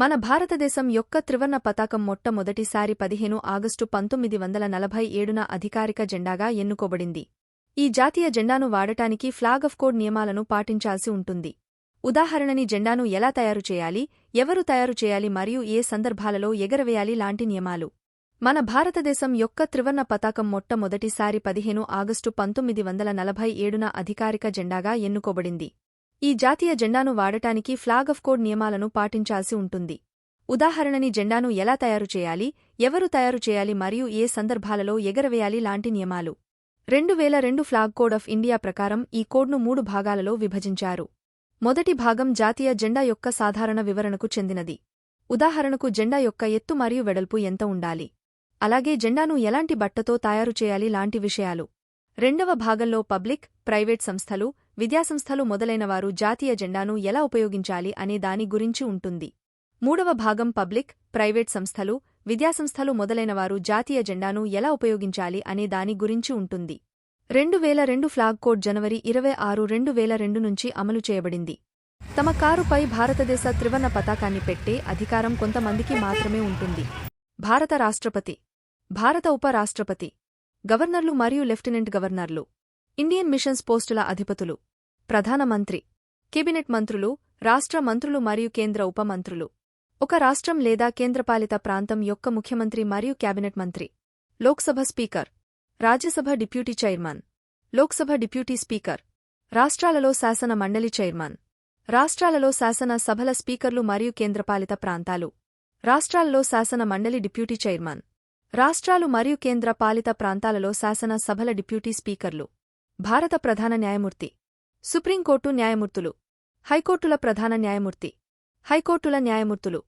మన భారతదేశం యొక్క త్రివర్ణ పతాకం మొట్టమొదటిసారి 15 ఆగస్టు 1947న అధికారిక జెండాగా ఎన్నుకోబడింది. ఈ జాతీయ జెండాను వాడటానికి ఫ్లాగ్ ఆఫ్ కోడ్ నియమాలను పాటించాల్సి ఉంటుంది. ఉదాహరణని జెండాను ఎలా తయారు చేయాలి, ఎవరు తయారు చేయాలి మరియు ఏ సందర్భాలలో ఎగరవేయాలి లాంటి నియమాలు. మన భారతదేశం యొక్క త్రివర్ణ పతాకం మొట్టమొదటిసారి 15 ఆగస్టు 1947న అధికారిక జెండాగా ఎన్నుకోబడింది. ఈ జాతీయ జెండాను వాడటానికి ఫ్లాగ్ ఆఫ్ కోడ్ నియమాలను పాటించాల్సి ఉంటుంది. ఉదాహరణని జెండాను ఎలా తయారు చేయాలి, ఎవరు తయారు చేయాలి మరియు ఏ సందర్భాలలో ఎగరవేయాలి లాంటి నియమాలు. 2002 ఫ్లాగ్ కోడ్ ఆఫ్ ఇండియా ప్రకారం ఈ కోడ్ను 3 భాగాలలో విభజించారు. మొదటి భాగం జాతీయ జెండా యొక్క సాధారణ వివరణకు చెందినది. ఉదాహరణకు జెండా యొక్క ఎత్తు మరియు వెడల్పు ఎంత ఉండాలి, అలాగే జెండాను ఎలాంటి బట్టతో తయారు చేయాలి లాంటి విషయాలు. రెండవ భాగంలో పబ్లిక్, ప్రైవేట్ సంస్థలు, విద్యాసంస్థలు మొదలైనవారు జాతీయ జెండాను ఎలా ఉపయోగించాలి అనే దాని గురించి ఉంటుంది. మూడవ భాగం పబ్లిక్, ప్రైవేట్ సంస్థలు, విద్యాసంస్థలు మొదలైనవారు జాతీయ జెండాను ఎలా ఉపయోగించాలి అనే దాని గురించి ఉంటుంది. 2002 ఫ్లాగ్ కోడ్ జనవరి 26, 2002 నుంచి అమలు చేయబడింది. తమ కారుపై భారతదేశ త్రివర్ణ పతాకాన్ని పెట్టే అధికారం కొంతమందికి మాత్రమే ఉంటుంది. భారత రాష్ట్రపతి, భారత ఉప రాష్ట్రపతి, గవర్నర్లు మరియు లెఫ్టినెంట్ గవర్నర్లు, ఇండియన్ మిషన్స్ పోస్టుల అధిపతులు, ప్రధానమంత్రి, కేబినెట్ మంత్రులు, రాష్ట్ర మంత్రులు మరియు కేంద్ర ఉప మంత్రులు, ఒక రాష్ట్రం లేదా కేంద్రపాలిత ప్రాంతం యొక్క ముఖ్యమంత్రి మరియు క్యాబినెట్ మంత్రి, Lok Sabha speaker, Rajya Sabha deputy chairman, Lok Sabha deputy speaker, రాష్ట్రాలలో శాసన మండలి చైర్మన్, రాష్ట్రాలలో శాసన సభల స్పీకర్లు మరియు కేంద్రపాలిత ప్రాంతాలు, రాష్ట్రాలలో శాసన మండలి డిప్యూటీ చైర్మన్, రాష్ట్రాలు మరియు కేంద్ర పాలిత ప్రాంతాలలో శాసన సభల డిప్యూటీ స్పీకర్లు, భారత ప్రధాన న్యాయమూర్తి, సుప్రీంకోర్టు న్యాయమూర్తులు, హైకోర్టుల ప్రధాన న్యాయమూర్తి, హైకోర్టుల న్యాయమూర్తులు.